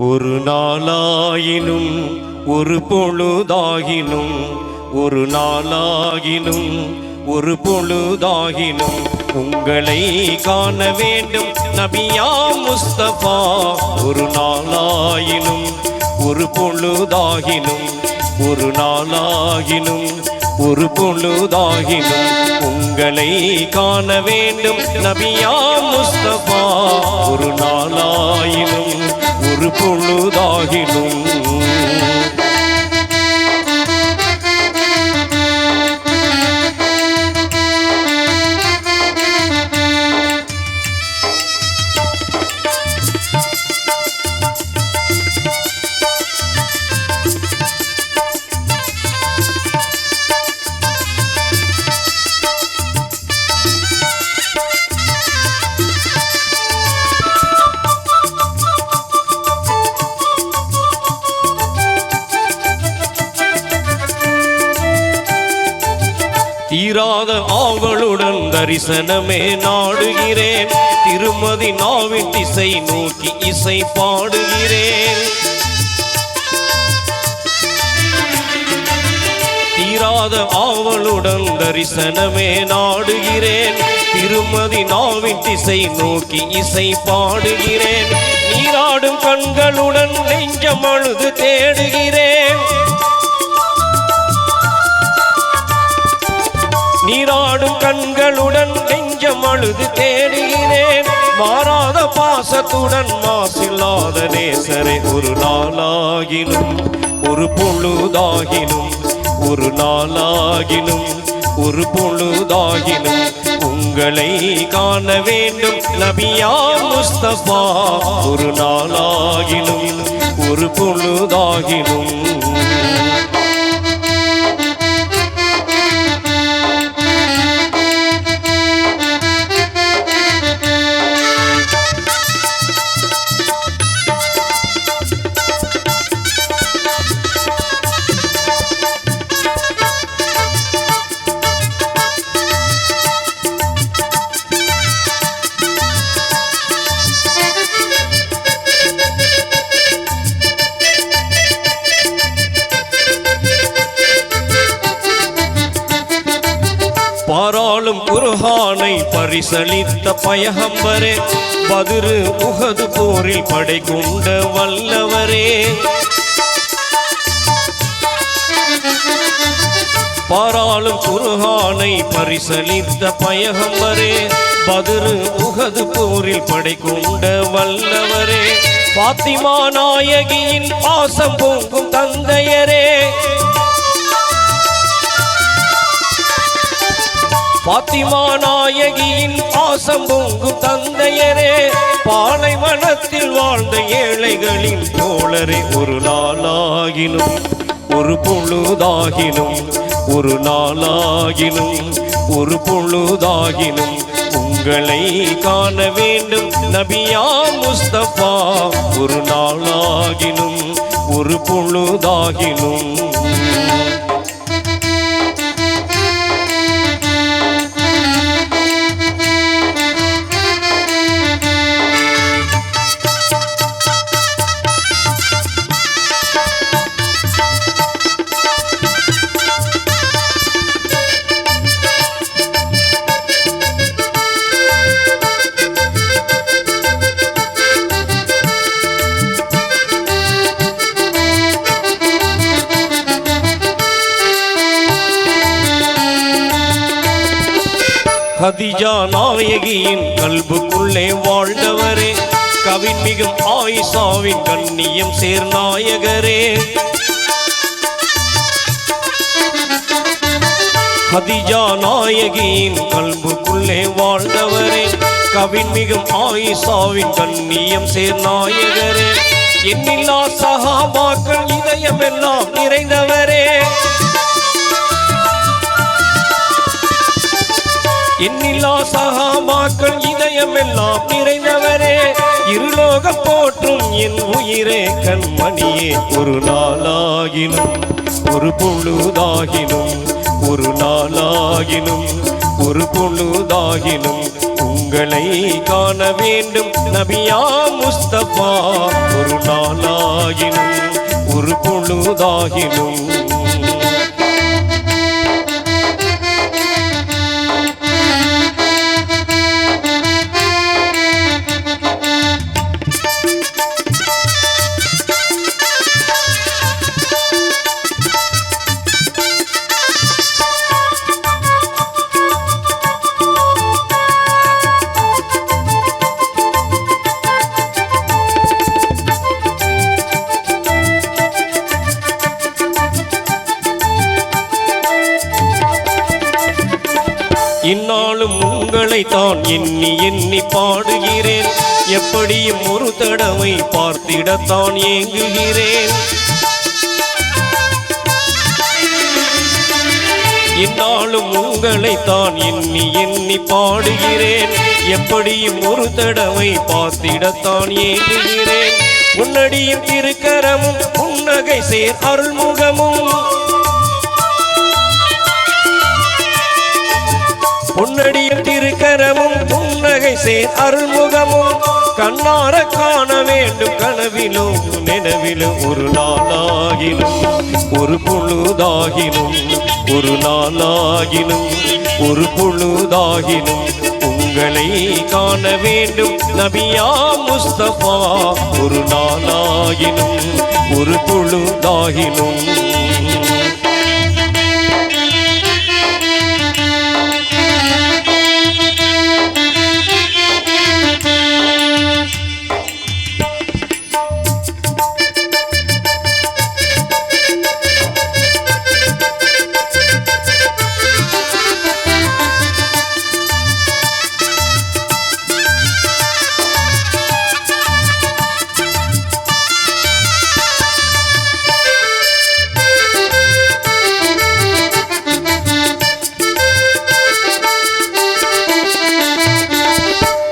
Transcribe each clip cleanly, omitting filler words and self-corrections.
ஒரு நாளாயினும் ஒரு பொழுதாகினும் ஒரு நாளாகினும் ஒரு பொழுதாகினும் உங்களை காண வேண்டும் நபியா முஸ்தபா. ஒரு நாளாயினும் ஒரு பொழுதாகினும் ஒரு நாளாகினும் ஒரு பொழுதாகினும் உங்களை காண வேண்டும் நபியா முஸ்தபா. ஒரு நாளாயினும் ஒரு பொழுதாகினும் தீராத ஆவலுடன் தரிசனமே நாடுகிறேன். திருமதி நாவின் திசை நோக்கி இசை பாடுகிறேன். தீராத ஆவலுடன் தரிசனமே நாடுகிறேன். திருமதி நாவின் திசை நோக்கி இசை பாடுகிறேன். நீராடும் கண்களுடன் நெஞ்சம் அழுது தேடுகிறேன். நீராடும் கண்களுடன் நெஞ்சம் அழுது தேடுகிறேன். மாறாத பாசத்துடன் மாசில்லாத நேசரை ஒரு நாளாகினும் ஒரு பொழுதாகினும் ஒரு நாளாகினும் ஒரு பொழுதாகினும் உங்களை காண வேண்டும் நபியா முஸ்தபா. ஒரு நாளாகினும் ஒரு பொழுதாகினும் பாராளும் குர்ஆனை பரிசளித்த பயகம்பரே, பத்ரு உஹது போரில் படை கொண்ட வல்லவரே. பாராளும் குர்ஆனை பரிசளித்த பயகம்பரே, பத்ரு உஹது போரில் படை கொண்ட வல்லவரே. பாத்திமா நாயகியின் பாசம் பொங்கும் தந்தையரே, பாத்திமா நாயகியின் பாசம் பொங்கும் தந்தையரே. பாலைவனத்தில் வாழ்ந்த ஏழைகளின் தோழரே, ஒரு நாளாகினும் ஒரு பொழுதாகினும் ஒரு நாளாகினும் ஒரு பொழுதாகினும் உங்களை காண வேண்டும் நபியா முஸ்தபா. ஒரு நாளாகினும் ஒரு பொழுதாகினும் கதிஜா நாயகியின் கல்புக்குள்ளே வாழ்ந்தவரே, கவின்மிகும் ஆயிஷாவின் கண்ணியம் சேர்நாயகரே. கதிஜா நாயகியின் கல்புக்குள்ளே வாழ்ந்தவரே, கவின்மிகும் ஆயிஷாவின் கண்ணியம் சேர்நாயகரே. எண்ணில்லா சஹாபாக்கள் இதயம் எல்லாம் நிறைந்தவரே, எண்ணில்லா சஹாபாக்கள் இதயம் எல்லாம் நிறைந்தவரே. இருலோக போற்றும் என் உயிரே கண்மணியே, ஒரு நாளாகினும் ஒரு பொழுதாகினும் ஒரு நாளாகினும் ஒரு பொழுதாகினும் உங்களை காண வேண்டும் நபியா முஸ்தபா ஒரு நாளாகினும் ஒரு பொழுதாகினும் இந்நாளும் உங்களை தான் எண்ணி எண்ணி பாடுகிறேன் எப்படியும் ஒரு தடவை பார்த்திடத்தான் ஏங்குகிறேன் இந்நாளும் உங்களை தான் எண்ணி எண்ணி பாடுகிறேன் எப்படியும் ஒரு தடவை பார்த்திடத்தான் ஏங்குகிறேன் முன்னடியும் திருக்கரமும் புன்னகை சேர் அருள்முகமும் பொன்னடியும் திருக்கரமும் புன்னகை சேர் அருள்முகமும் கண்ணார காண வேண்டும் கனவிலும் நினைவிலும் ஒரு நாளாகினும் ஒரு பொழுதாகினும் ஒரு நாளாகினும் ஒரு பொழுதாகினும் உங்களை காண வேண்டும் நபியா முஸ்தபா ஒரு நாளாகினும் ஒரு பொழுதாகினும்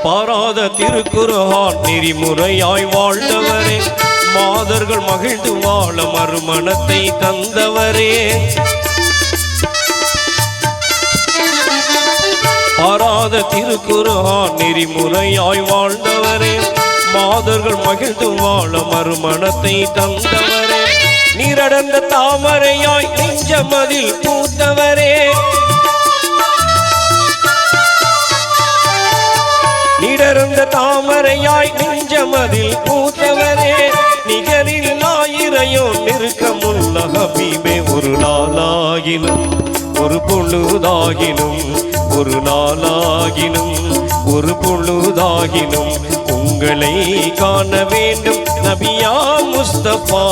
பாராத திருக்குர்ஆன் நெறிமுறையாய் வாழ்ந்தவரே மாதர்கள் மகிழ்ந்து வாழ மறுமணத்தை தந்தவரே பாராத திருக்குர்ஆன் நெறிமுறையாய் வாழ்ந்தவரே மாதர்கள் மகிழ்ந்து வாழ மறுமணத்தை தந்தவரே நீரடர்ந்த தாமரையாய் நெஞ்சமதில் பூத்தவரே நீடர்ந்த தாமரையாய் நெஞ்சமதில் பூத்தவரே நிகரில் ஆயிரையோ நெருக்கமுள்ள ஹபீபே ஒரு நாளாகினும் ஒரு பொழுதாகினும் ஒரு நாளாகினும் ஒரு பொழுதாகினும் உங்களை காண வேண்டும் நபியா முஸ்தபா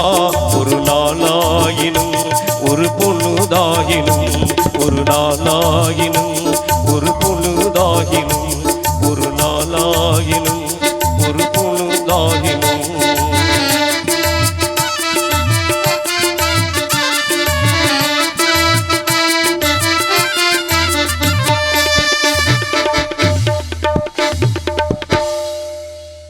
ஒரு நாளாகினும் ஒரு பொழுதாகினும் ஒரு நாளாகினும்